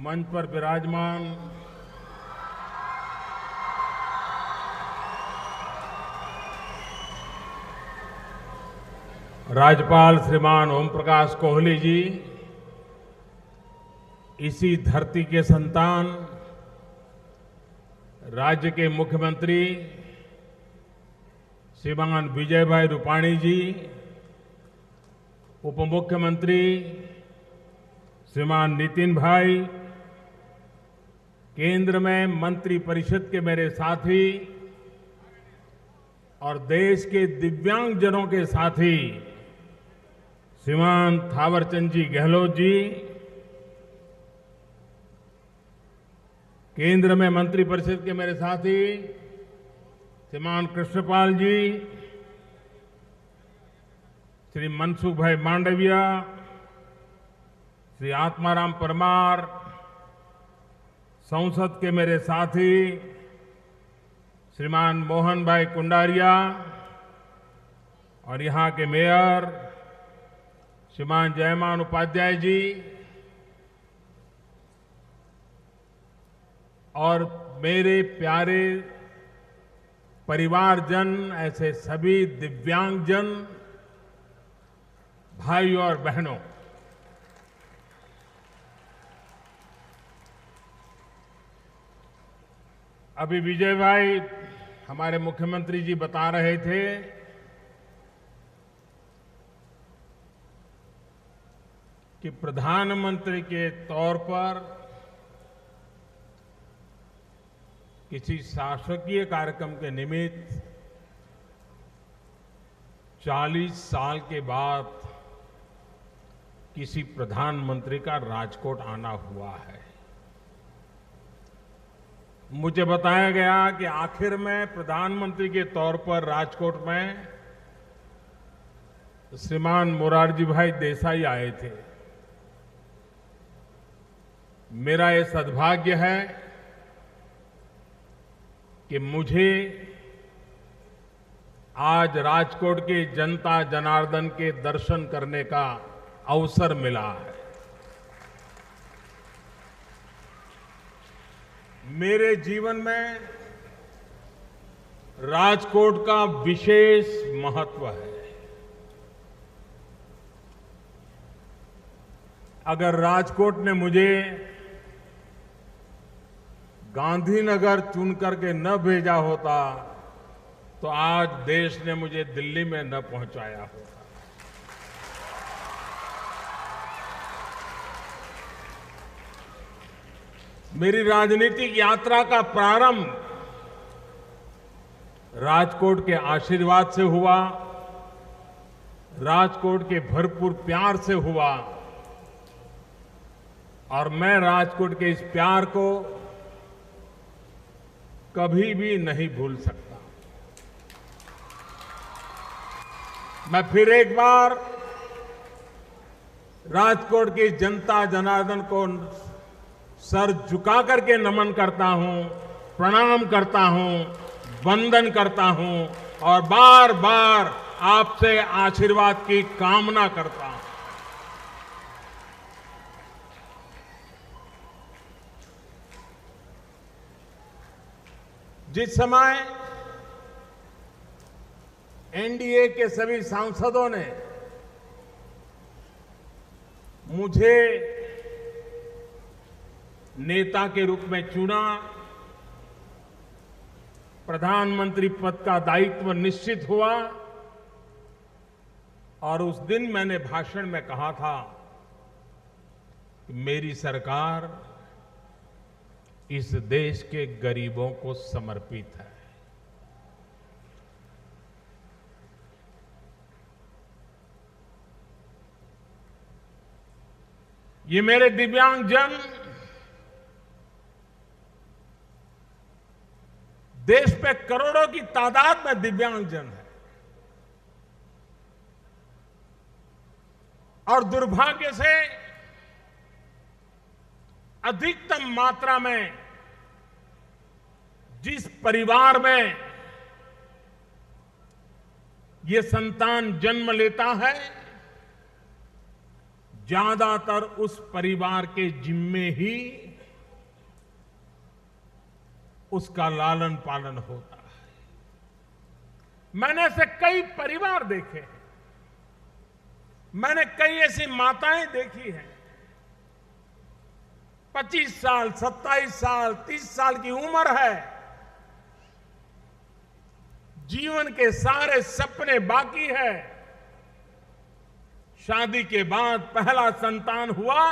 मंच पर विराजमान राज्यपाल श्रीमान ओम प्रकाश कोहली जी, इसी धरती के संतान, राज्य के मुख्यमंत्री श्रीमान विजय भाई रूपाणी जी, उप मुख्यमंत्री श्रीमान नितिन भाई, केंद्र में मंत्री परिषद के मेरे साथी और देश के दिव्यांगजनों के साथी श्रीमान थावरचंद जी गहलोत जी, केंद्र में मंत्री परिषद के मेरे साथी श्रीमान कृष्णपाल जी, श्री मनसुख भाई मांडविया, श्री आत्माराम परमार, संसद के मेरे साथी श्रीमान मोहन भाई कुंडारिया और यहां के मेयर श्रीमान जयमान उपाध्याय जी और मेरे प्यारे परिवारजन, ऐसे सभी दिव्यांगजन भाई और बहनों, अभी विजय भाई हमारे मुख्यमंत्री जी बता रहे थे कि प्रधानमंत्री के तौर पर किसी शासकीय कार्यक्रम के निमित्त 40 साल के बाद किसी प्रधानमंत्री का राजकोट आना हुआ है। मुझे बताया गया कि आखिर में प्रधानमंत्री के तौर पर राजकोट में श्रीमान मोरारजी भाई देसाई आए थे। मेरा ये सद्भाग्य है कि मुझे आज राजकोट के जनता जनार्दन के दर्शन करने का अवसर मिला है। मेरे जीवन में राजकोट का विशेष महत्व है। अगर राजकोट ने मुझे गांधीनगर चुन करके न भेजा होता तो आज देश ने मुझे दिल्ली में न पहुंचाया होता। मेरी राजनीतिक यात्रा का प्रारंभ राजकोट के आशीर्वाद से हुआ, राजकोट के भरपूर प्यार से हुआ और मैं राजकोट के इस प्यार को कभी भी नहीं भूल सकता। मैं फिर एक बार राजकोट की जनता जनार्दन को सर झुका करके नमन करता हूं, प्रणाम करता हूं, वंदन करता हूं और बार बार आपसे आशीर्वाद की कामना करता हूं। जिस समय एनडीए के सभी सांसदों ने मुझे नेता के रूप में चुना, प्रधानमंत्री पद का दायित्व निश्चित हुआ और उस दिन मैंने भाषण में कहा था कि मेरी सरकार इस देश के गरीबों को समर्पित है। ये मेरे दिव्यांगजन देश पे करोड़ों की तादाद में दिव्यांगजन है और दुर्भाग्य से अधिकतम मात्रा में जिस परिवार में ये संतान जन्म लेता है, ज्यादातर उस परिवार के जिम्मे ही उसका लालन पालन होता है। मैंने ऐसे कई परिवार देखे हैं, मैंने कई ऐसी माताएं देखी हैं, 25 साल, 27 साल, 30 साल की उम्र है, जीवन के सारे सपने बाकी है, शादी के बाद पहला संतान हुआ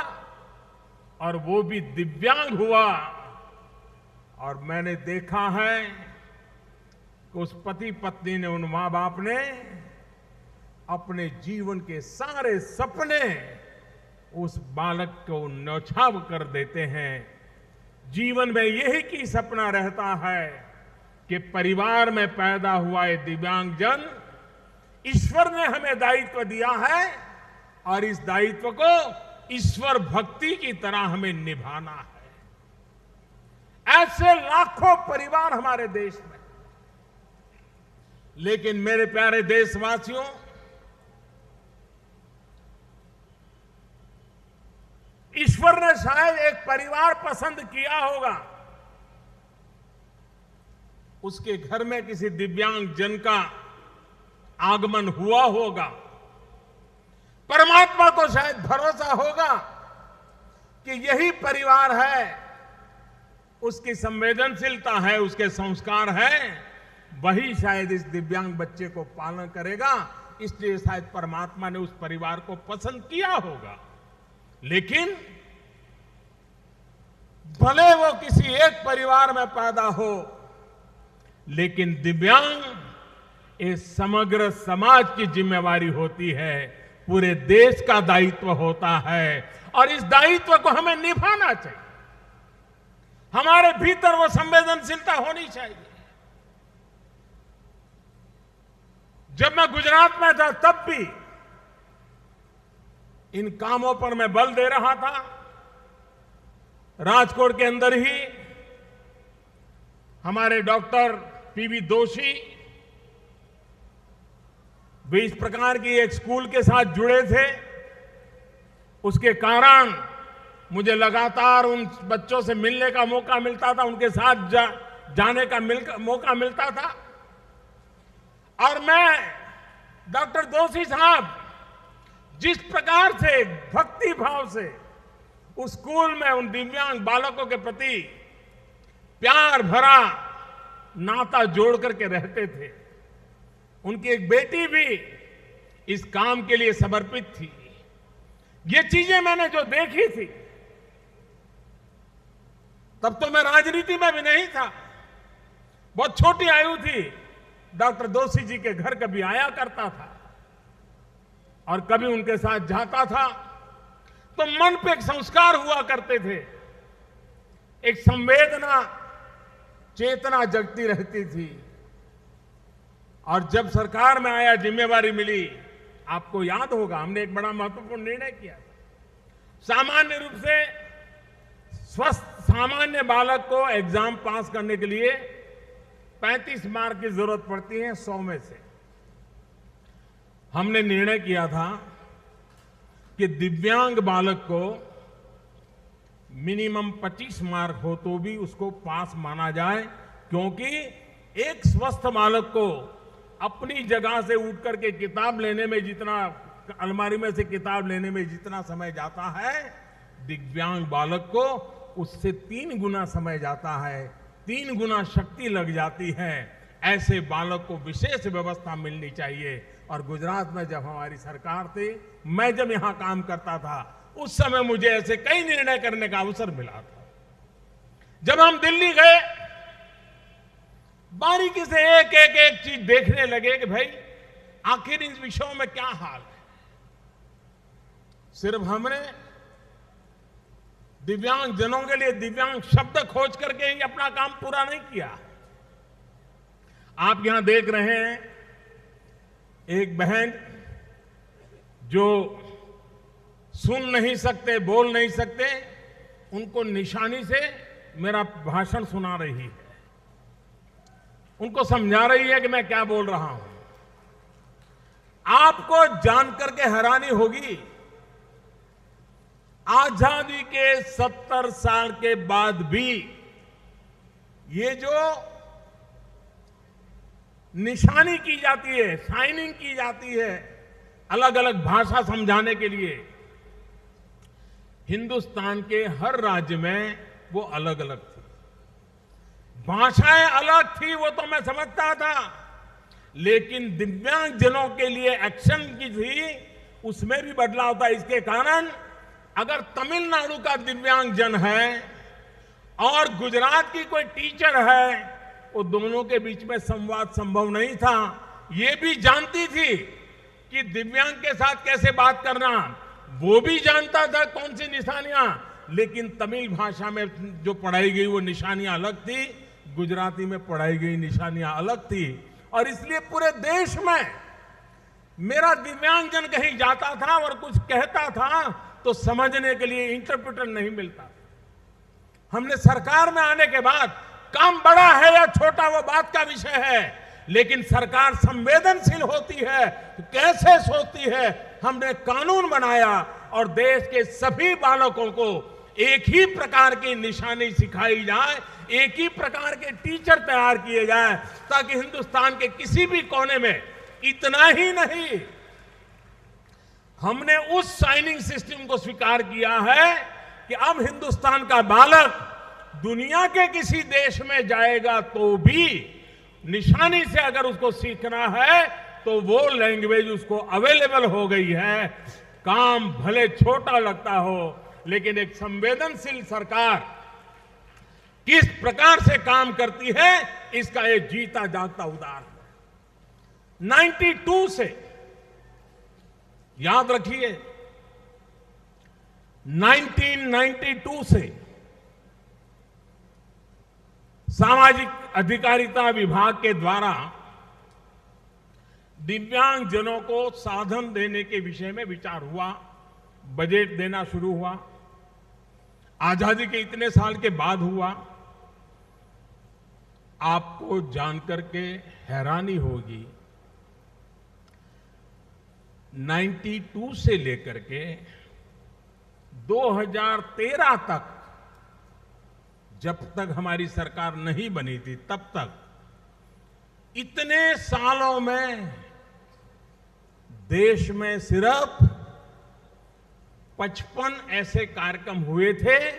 और वो भी दिव्यांग हुआ, और मैंने देखा है कि उस पति पत्नी ने, उन मां बाप ने अपने जीवन के सारे सपने उस बालक को न्यौछावर कर देते हैं। जीवन में यही की सपना रहता है कि परिवार में पैदा हुआ ये दिव्यांगजन, ईश्वर ने हमें दायित्व दिया है और इस दायित्व को ईश्वर भक्ति की तरह हमें निभाना है। ऐसे लाखों परिवार हमारे देश में। लेकिन मेरे प्यारे देशवासियों, ईश्वर ने शायद एक परिवार पसंद किया होगा, उसके घर में किसी दिव्यांग जन का आगमन हुआ होगा। परमात्मा को शायद भरोसा होगा कि यही परिवार है, उसकी संवेदनशीलता है, उसके संस्कार हैं, वही शायद इस दिव्यांग बच्चे को पालन करेगा। इसलिए शायद परमात्मा ने उस परिवार को पसंद किया होगा। लेकिन भले वो किसी एक परिवार में पैदा हो, लेकिन दिव्यांग ये समग्र समाज की जिम्मेवारी होती है, पूरे देश का दायित्व होता है, और इस दायित्व को हमें निभाना चाहिए। हमारे भीतर वो संवेदनशीलता होनी चाहिए। जब मैं गुजरात में था तब भी इन कामों पर मैं बल दे रहा था। राजकोट के अंदर ही हमारे डॉक्टर पीवी दोषी भी इस प्रकार की एक स्कूल के साथ जुड़े थे। उसके कारण मुझे लगातार उन बच्चों से मिलने का मौका मिलता था, उनके साथ जाने का मौका मिलता था। और मैं डॉक्टर दोषी साहब जिस प्रकार से भक्ति भाव से उस स्कूल में उन दिव्यांग बालकों के प्रति प्यार भरा नाता जोड़ करके रहते थे, उनकी एक बेटी भी इस काम के लिए समर्पित थी। ये चीजें मैंने जो देखी थी, तब तो मैं राजनीति में भी नहीं था, बहुत छोटी आयु थी। डॉक्टर दोषी जी के घर कभी आया करता था और कभी उनके साथ जाता था, तो मन पे एक संस्कार हुआ करते थे, एक संवेदना, चेतना जगती रहती थी। और जब सरकार में आया, जिम्मेवारी मिली, आपको याद होगा हमने एक बड़ा महत्वपूर्ण निर्णय किया था। सामान्य रूप से स्वस्थ सामान्य बालक को एग्जाम पास करने के लिए 35 मार्क की जरूरत पड़ती है 100 में से। हमने निर्णय किया था कि दिव्यांग बालक को मिनिमम 25 मार्क हो तो भी उसको पास माना जाए, क्योंकि एक स्वस्थ बालक को अपनी जगह से उठ करके किताब लेने में जितना, अलमारी में से किताब लेने में जितना समय जाता है, दिव्यांग बालक को उससे 3 गुना समय जाता है, 3 गुना शक्ति लग जाती है। ऐसे बालक को विशेष व्यवस्था मिलनी चाहिए। और गुजरात में जब हमारी सरकार थी, मैं जब यहां काम करता था, उस समय मुझे ऐसे कई निर्णय करने का अवसर मिला था। जब हम दिल्ली गए, बारीकी से एक चीज देखने लगे कि भाई आखिर इन विषयों में क्या हाल है। सिर्फ हमने दिव्यांग जनों के लिए दिव्यांग शब्द खोज करके ही अपना काम पूरा नहीं किया। आप यहां देख रहे हैं एक बहन जो सुन नहीं सकते, बोल नहीं सकते, उनको निशानी से मेरा भाषण सुना रही है, उनको समझा रही है कि मैं क्या बोल रहा हूं। आपको जानकर के हैरानी होगी, आजादी के 70 साल के बाद भी ये जो निशानी की जाती है, साइनिंग की जाती है अलग अलग भाषा समझाने के लिए, हिंदुस्तान के हर राज्य में वो अलग अलग थी। भाषाएं अलग थी, वो तो मैं समझता था, लेकिन दिव्यांगजनों के लिए एक्शन की थी, उसमें भी बदलाव था। इसके कारण अगर तमिलनाडु का दिव्यांगजन है और गुजरात की कोई टीचर है, वो दोनों के बीच में संवाद संभव नहीं था। ये भी जानती थी कि दिव्यांग के साथ कैसे बात करना, वो भी जानता था कौन सी निशानियां, लेकिन तमिल भाषा में जो पढ़ाई गई वो निशानियां अलग थी, गुजराती में पढ़ाई गई निशानियां अलग थी। और इसलिए पूरे देश में मेरा दिव्यांगजन कहीं जाता था और कुछ कहता था तो समझने के लिए इंटरप्रेटर नहीं मिलता। हमने सरकार में आने के बाद, काम बड़ा है या छोटा वो बात का विषय है, लेकिन सरकार संवेदनशील होती है तो कैसे सोचती है। हमने कानून बनाया और देश के सभी बालकों को एक ही प्रकार की निशानी सिखाई जाए, एक ही प्रकार के टीचर तैयार किए जाए, ताकि हिंदुस्तान के किसी भी कोने में, इतना ही नहीं, हमने उस साइनिंग सिस्टम को स्वीकार किया है कि अब हिंदुस्तान का बालक दुनिया के किसी देश में जाएगा तो भी निशानी से अगर उसको सीखना है तो वो लैंग्वेज उसको अवेलेबल हो गई है। काम भले छोटा लगता हो, लेकिन एक संवेदनशील सरकार किस प्रकार से काम करती है, इसका एक जीता जागता उदाहरण है। 92 से, याद रखिए, 1992 से सामाजिक अधिकारिता विभाग के द्वारा दिव्यांगजनों को साधन देने के विषय में विचार हुआ, बजट देना शुरू हुआ। आजादी के इतने साल के बाद हुआ। आपको जानकर के हैरानी होगी, 92 से लेकर के 2013 तक, जब तक हमारी सरकार नहीं बनी थी, तब तक इतने सालों में देश में सिर्फ 55 ऐसे कार्यक्रम हुए थे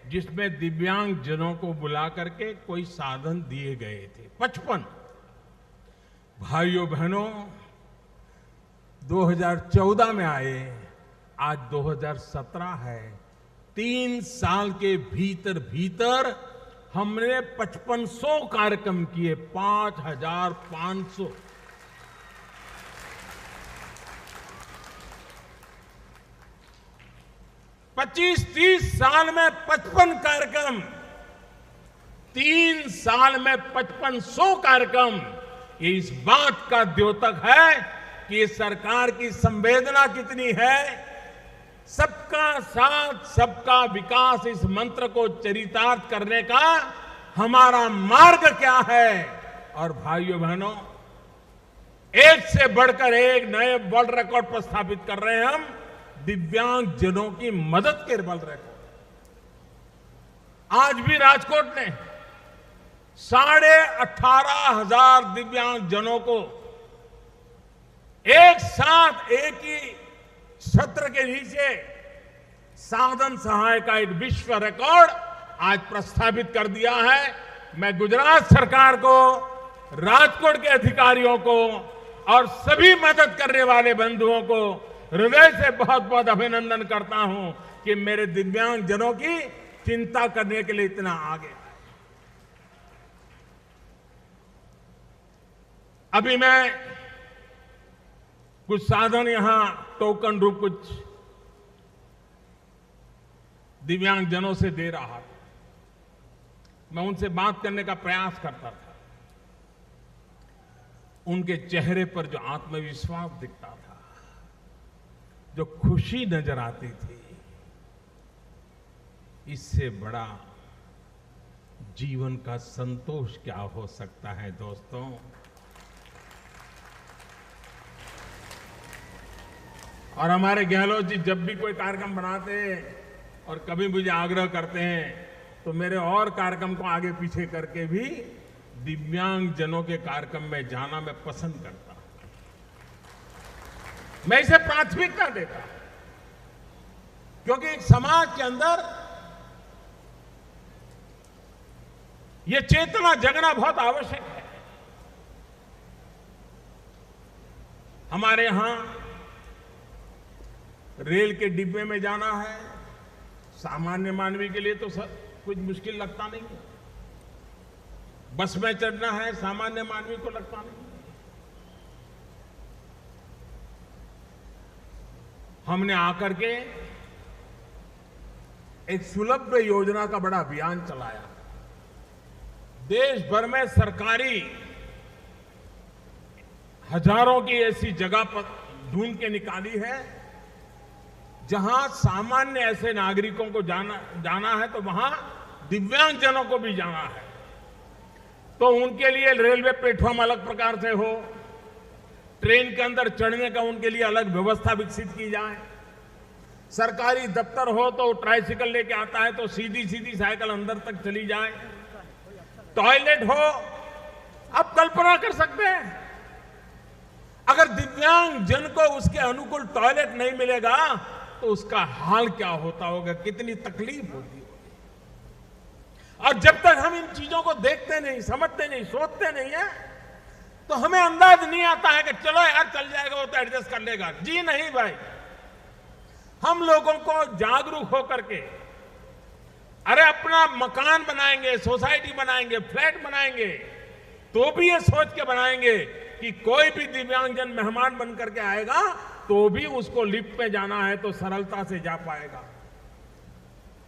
जिसमें दिव्यांगजनों को बुला करके कोई साधन दिए गए थे। 55। भाइयों बहनों, 2014 में आए, आज 2017 है। 3 साल के भीतर भीतर हमने 5500 कार्यक्रम किए, 5500। पच्चीस 30 साल में 55 कार्यक्रम, 3 साल में 5500 कार्यक्रम। ये इस बात का द्योतक है कि ये सरकार की संवेदना कितनी है। सबका साथ, सबका विकास, इस मंत्र को चरितार्थ करने का हमारा मार्ग क्या है। और भाइयों बहनों, एक से बढ़कर एक नए वर्ल्ड रिकॉर्ड पर स्थापित कर रहे हैं हम, दिव्यांगजनों की मदद के बल रिकॉर्ड। आज भी राजकोट ने 18,500 दिव्यांगजनों को एक साथ एक ही छत्र के नीचे साधन सहाय का एक विश्व रिकॉर्ड आज प्रस्थापित कर दिया है। मैं गुजरात सरकार को, राजकोट के अधिकारियों को और सभी मदद करने वाले बंधुओं को हृदय से बहुत बहुत अभिनंदन करता हूं कि मेरे दिव्यांगजनों की चिंता करने के लिए इतना आगे। अभी मैं कुछ साधन यहां टोकन रूप कुछ दिव्यांगजनों से दे रहा था। मैं उनसे बात करने का प्रयास करता था। उनके चेहरे पर जो आत्मविश्वास दिखता था, जो खुशी नजर आती थी, इससे बड़ा जीवन का संतोष क्या हो सकता है दोस्तों। और हमारे गहलोत जी जब भी कोई कार्यक्रम बनाते हैं और कभी मुझे आग्रह करते हैं तो मेरे और कार्यक्रम को आगे पीछे करके भी दिव्यांग जनों के कार्यक्रम में जाना मैं पसंद करता हूं। मैं इसे प्राथमिकता देता हूं, क्योंकि एक समाज के अंदर यह चेतना जगना बहुत आवश्यक है। हमारे यहां रेल के डिब्बे में जाना है, सामान्य मानवी के लिए तो कुछ मुश्किल लगता नहीं है। बस में चढ़ना है, सामान्य मानवी को लगता नहीं। हमने आकर के एक सुलभ योजना का बड़ा अभियान चलाया। देश भर में सरकारी हजारों की ऐसी जगह पर ढूंढ के निकाली है जहां सामान्य ऐसे नागरिकों को जाना है, तो वहां दिव्यांगजनों को भी जाना है। तो उनके लिए रेलवे प्लेटफॉर्म अलग प्रकार से हो, ट्रेन के अंदर चढ़ने का उनके लिए अलग व्यवस्था विकसित की जाए। सरकारी दफ्तर हो तो ट्राइसिकल लेके आता है तो सीधी सीधी साइकिल अंदर तक चली जाए। टॉयलेट हो, आप कल्पना कर सकते हैं अगर दिव्यांग जन को उसके अनुकूल टॉयलेट नहीं मिलेगा तो उसका हाल क्या होता होगा, कितनी तकलीफ होती होगी। और जब तक हम इन चीजों को देखते नहीं, समझते नहीं, सोचते नहीं है, तो हमें अंदाज नहीं आता है कि चलो यार चल जाएगा, वो तो एडजस्ट कर लेगा। जी नहीं भाई, हम लोगों को जागरूक होकर के अरे अपना मकान बनाएंगे, सोसाइटी बनाएंगे, फ्लैट बनाएंगे, तो भी ये सोच के बनाएंगे कि कोई भी दिव्यांगजन मेहमान बन करके आएगा तो भी उसको लिफ्ट में जाना है तो सरलता से जा पाएगा,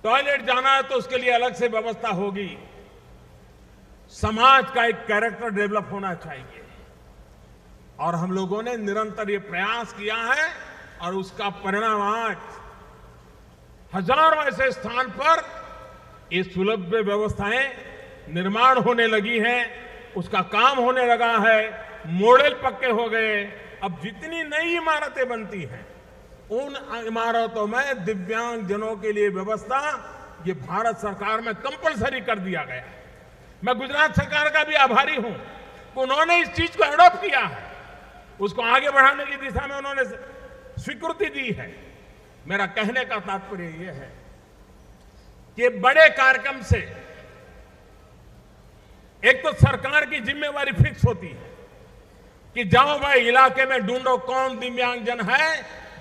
टॉयलेट जाना है तो उसके लिए अलग से व्यवस्था होगी। समाज का एक कैरेक्टर डेवलप होना चाहिए और हम लोगों ने निरंतर ये प्रयास किया है और उसका परिणाम आज हजारों ऐसे स्थान पर ये सुलभ व्यवस्थाएं निर्माण होने लगी हैं, उसका काम होने लगा है, मॉडल पक्के हो गए। अब जितनी नई इमारतें बनती हैं उन इमारतों में दिव्यांग जनों के लिए व्यवस्था ये भारत सरकार में कंपलसरी कर दिया गया है। मैं गुजरात सरकार का भी आभारी हूं कि उन्होंने इस चीज को अडॉप्ट किया है, उसको आगे बढ़ाने की दिशा में उन्होंने स्वीकृति दी है। मेरा कहने का तात्पर्य यह है कि बड़े कार्यक्रम से एक तो सरकार की जिम्मेवारी फिक्स होती है कि जाओ भाई इलाके में ढूंढो कौन दिव्यांगजन है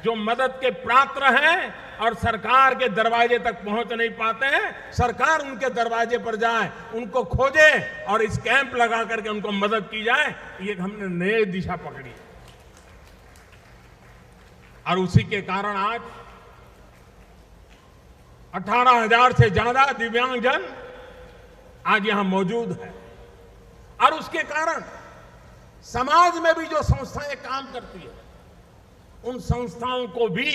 जो मदद के पात्र हैं और सरकार के दरवाजे तक पहुंच नहीं पाते हैं। सरकार उनके दरवाजे पर जाए, उनको खोजे और इस कैंप लगा करके उनको मदद की जाए। ये हमने नई दिशा पकड़ी और उसी के कारण आज 18,000 से ज्यादा दिव्यांगजन आज यहां मौजूद है और उसके कारण समाज में भी जो संस्थाएं काम करती है उन संस्थाओं को भी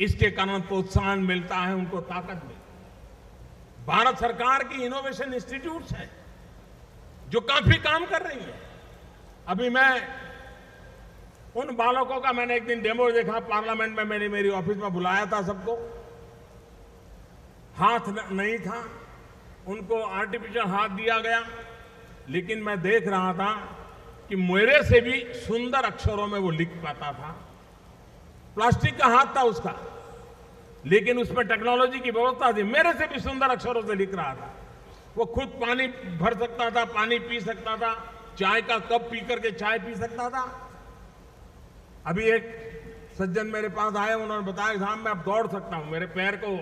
इसके कारण प्रोत्साहन मिलता है, उनको ताकत मिलती है। भारत सरकार की इनोवेशन इंस्टीट्यूट्स हैं जो काफी काम कर रही है। अभी मैं उन बालकों का मैंने एक दिन डेमो देखा पार्लियामेंट में, मैंने मेरी ऑफिस में बुलाया था सबको, हाथ नहीं था, उनको आर्टिफिशियल हाथ दिया गया, लेकिन मैं देख रहा था कि मेरे से भी सुंदर अक्षरों में वो लिख पाता था। प्लास्टिक का हाथ था उसका, लेकिन उसमें टेक्नोलॉजी की व्यवस्था थी, मेरे से भी सुंदर अक्षरों से लिख रहा था। वो खुद पानी भर सकता था, पानी पी सकता था, चाय का कप पी करके चाय पी सकता था। अभी एक सज्जन मेरे पास आए, उन्होंने बताया साहब मैं अब दौड़ सकता हूं, मेरे पैर को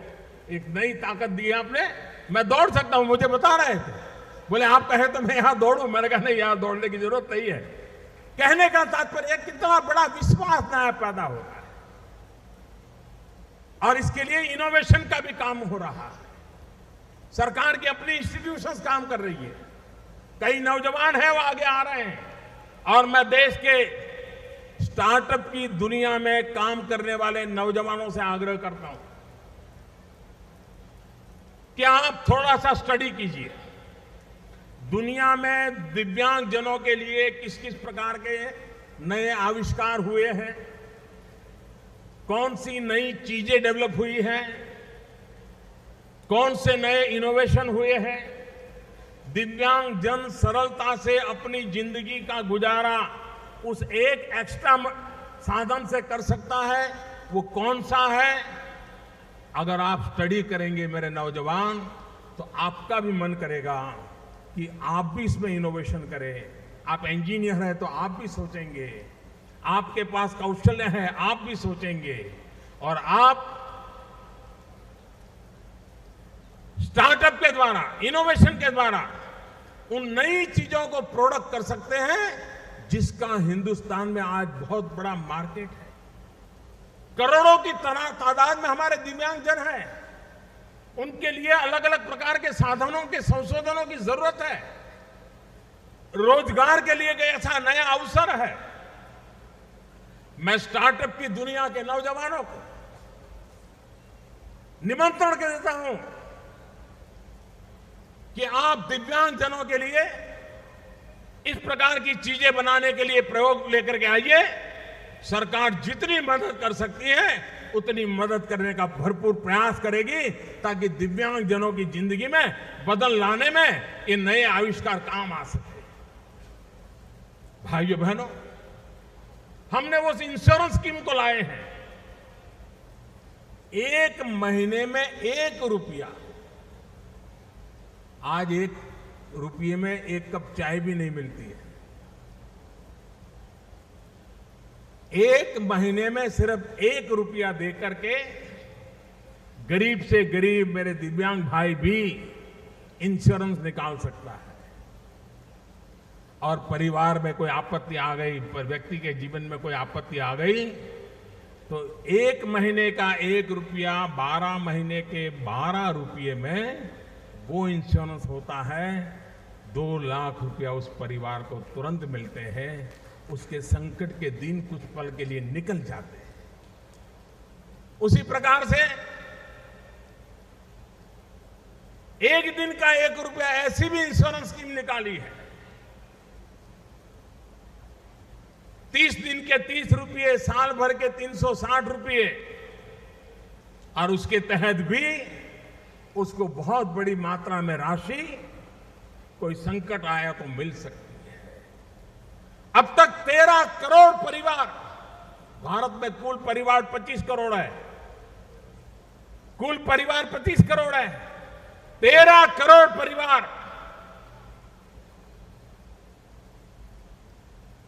एक नई ताकत दी है आपने, मैं दौड़ सकता हूं। मुझे बता रहे थे, बोले आप कहे तो मैं यहां दौड़ूं। मैंने कहा नहीं, यहां दौड़ने की जरूरत नहीं है। कहने का तात्पर्य कितना बड़ा विश्वास नया पैदा होगा और इसके लिए इनोवेशन का भी काम हो रहा है। सरकार की अपनी इंस्टीट्यूशंस काम कर रही है, कई नौजवान हैं वो आगे आ रहे हैं और मैं देश के स्टार्टअप की दुनिया में काम करने वाले नौजवानों से आग्रह करता हूं कि आप थोड़ा सा स्टडी कीजिए, दुनिया में दिव्यांग जनों के लिए किस किस प्रकार के नए आविष्कार हुए हैं, कौन सी नई चीजें डेवलप हुई हैं, कौन से नए इनोवेशन हुए हैं, दिव्यांग जन सरलता से अपनी जिंदगी का गुजारा उस एक एक्स्ट्रा साधन से कर सकता है, वो कौन सा है। अगर आप स्टडी करेंगे मेरे नौजवान, तो आपका भी मन करेगा कि आप भी इसमें इनोवेशन करें। आप इंजीनियर हैं तो आप भी सोचेंगे, आपके पास कौशल्य है आप भी सोचेंगे, और आप स्टार्टअप के द्वारा, इनोवेशन के द्वारा उन नई चीजों को प्रोडक्ट कर सकते हैं जिसका हिंदुस्तान में आज बहुत बड़ा मार्केट है। करोड़ों की तादाद में हमारे दिव्यांगजन हैं, उनके लिए अलग अलग प्रकार के साधनों के संशोधनों की जरूरत है। रोजगार के लिए कोई ऐसा नया अवसर है। मैं स्टार्टअप की दुनिया के नौजवानों को निमंत्रण देता हूं कि आप दिव्यांगजनों के लिए इस प्रकार की चीजें बनाने के लिए प्रयोग लेकर के आइए। सरकार जितनी मदद कर सकती है उतनी मदद करने का भरपूर प्रयास करेगी, ताकि दिव्यांगजनों की जिंदगी में बदल लाने में ये नए आविष्कार काम आ सके। भाइयों बहनों, हमने वो इंश्योरेंस स्कीम को लाए हैं। 1 महीने में 1 रुपया, आज 1 रुपये में 1 कप चाय भी नहीं मिलती है। 1 महीने में सिर्फ 1 रुपया देकर के गरीब से गरीब मेरे दिव्यांग भाई भी इंश्योरेंस निकाल सकता है। और परिवार में कोई आपत्ति आ गई, व्यक्ति के जीवन में कोई आपत्ति आ गई, तो 1 महीने का 1 रुपया 12 महीने के 12 रुपये में वो इंश्योरेंस होता है। 2 लाख रुपया उस परिवार को तुरंत मिलते हैं। उसके संकट के दिन कुछ पल के लिए निकल जाते हैं। उसी प्रकार से 1 दिन का 1 रुपया ऐसी भी इंश्योरेंस स्कीम निकाली है। 30 दिन के 30 रुपये, साल भर के 360 रुपये, और उसके तहत भी उसको बहुत बड़ी मात्रा में राशि कोई संकट आया तो मिल सकती है। अब तक 13 करोड़ परिवार, भारत में कुल परिवार 25 करोड़ है, कुल परिवार 25 करोड़ है, 13 करोड़ परिवार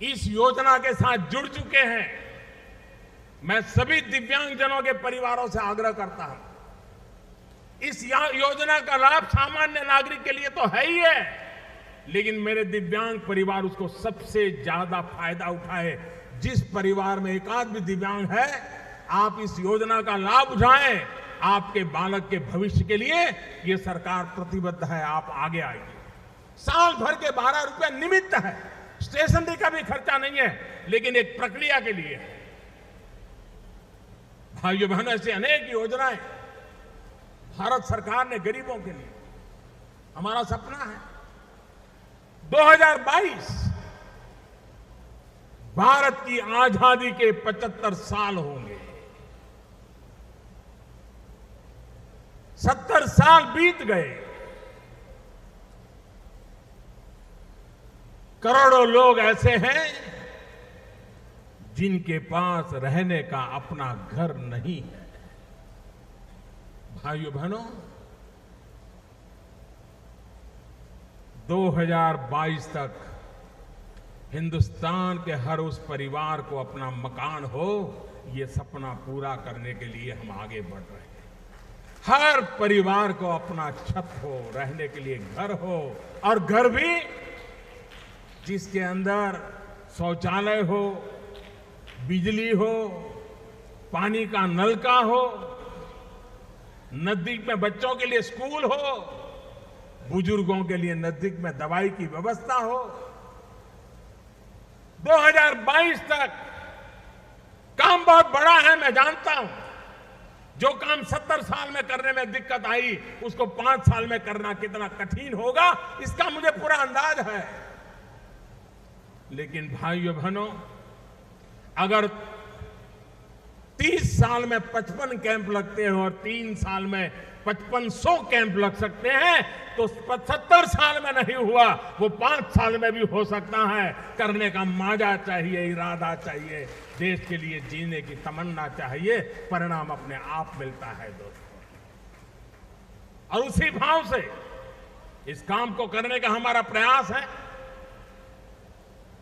इस योजना के साथ जुड़ चुके हैं। मैं सभी दिव्यांगजनों के परिवारों से आग्रह करता हूं, इस योजना का लाभ सामान्य नागरिक के लिए तो है ही है, लेकिन मेरे दिव्यांग परिवार उसको सबसे ज्यादा फायदा उठाए। जिस परिवार में एक आध भी दिव्यांग है, आप इस योजना का लाभ उठाएं। आपके बालक के भविष्य के लिए ये सरकार प्रतिबद्ध है। आप आगे आइए। साल भर के 12 रुपए निमित्त है, स्टेशनरी का भी खर्चा नहीं है, लेकिन एक प्रक्रिया के लिए है। भाइयों बहनों, ऐसे अनेक योजनाएं भारत सरकार ने गरीबों के लिए, हमारा सपना है 2022 भारत की आजादी के 75 साल होंगे। 70 साल बीत गए। करोड़ों लोग ऐसे हैं जिनके पास रहने का अपना घर नहीं है। भाइयों बहनों, 2022 तक हिंदुस्तान के हर उस परिवार को अपना मकान हो, ये सपना पूरा करने के लिए हम आगे बढ़ रहे हैं। हर परिवार को अपना छत हो, रहने के लिए घर हो, और घर भी जिसके अंदर शौचालय हो, बिजली हो, पानी का नलका हो, नजदीक में बच्चों के लिए स्कूल हो, बुजुर्गों के लिए नजदीक में दवाई की व्यवस्था हो। 2022 तक काम बहुत बड़ा है, मैं जानता हूं। जो काम 70 साल में करने में दिक्कत आई, उसको 5 साल में करना कितना कठिन होगा, इसका मुझे पूरा अंदाज है। लेकिन भाइयों बहनों, अगर 30 साल साल में 55 कैंप लगते हैं और 3 साल में 5500 कैंप लग सकते हैं, तो 75 साल में नहीं हुआ वो 5 साल में भी हो सकता है। करने का माजा चाहिए, इरादा चाहिए, देश के लिए जीने की तमन्ना चाहिए, परिणाम अपने आप मिलता है दोस्तों। और उसी भाव से इस काम को करने का हमारा प्रयास है।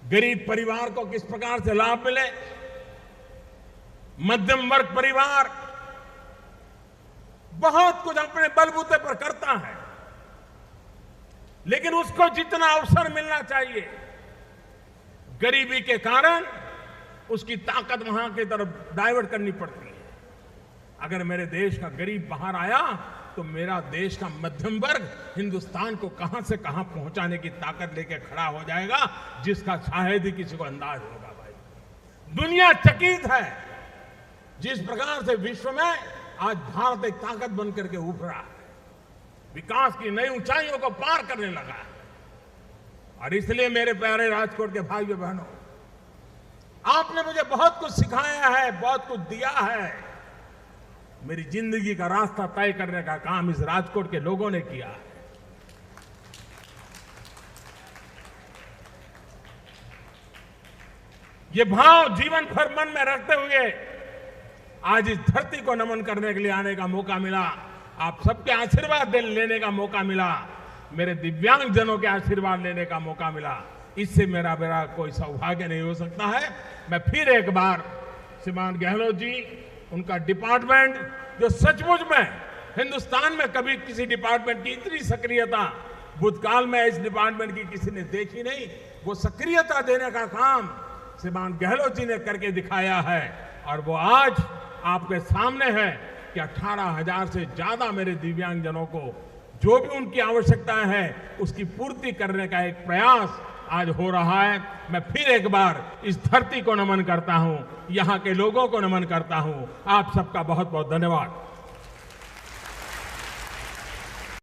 गरीब परिवार को किस प्रकार से लाभ मिले, मध्यम वर्ग परिवार बहुत कुछ अपने बलबूते पर करता है, लेकिन उसको जितना अवसर मिलना चाहिए, गरीबी के कारण उसकी ताकत वहां की तरफ डाइवर्ट करनी पड़ती है। अगर मेरे देश का गरीब बाहर आया तो मेरा देश का मध्यम वर्ग हिंदुस्तान को कहां से कहां पहुंचाने की ताकत लेके खड़ा हो जाएगा, जिसका शायद ही किसी को अंदाज होगा। भाई, दुनिया चकित है जिस प्रकार से विश्व में आज भारत एक ताकत बनकर के उभरा है, विकास की नई ऊंचाइयों को पार करने लगा है। और इसलिए मेरे प्यारे राजकोट के भाइयों बहनों, आपने मुझे बहुत कुछ सिखाया है, बहुत कुछ दिया है। मेरी जिंदगी का रास्ता तय करने का काम इस राजकोट के लोगों ने किया है। ये भाव जीवन भर मन में रखते हुए आज इस धरती को नमन करने के लिए आने का मौका मिला, आप सबके आशीर्वाद लेने का मौका मिला, मेरे दिव्यांग जनों के आशीर्वाद लेने का मौका मिला। इससे मेरा कोई सौभाग्य नहीं हो सकता है। मैं फिर एक बार श्रीमान गहलोत जी, उनका डिपार्टमेंट, जो सचमुच में हिंदुस्तान में कभी किसी डिपार्टमेंट की इतनी सक्रियता भूतकाल में इस डिपार्टमेंट की किसी ने देखी नहीं, वो सक्रियता देने का काम श्रीमान गहलोत जी ने करके दिखाया है। और वो आज आपके सामने है कि 18,000 से ज्यादा मेरे दिव्यांगजनों को जो भी उनकी आवश्यकताएं हैं उसकी पूर्ति करने का एक प्रयास आज हो रहा है। मैं फिर एक बार इस धरती को नमन करता हूं, यहां के लोगों को नमन करता हूं। आप सबका बहुत बहुत धन्यवाद।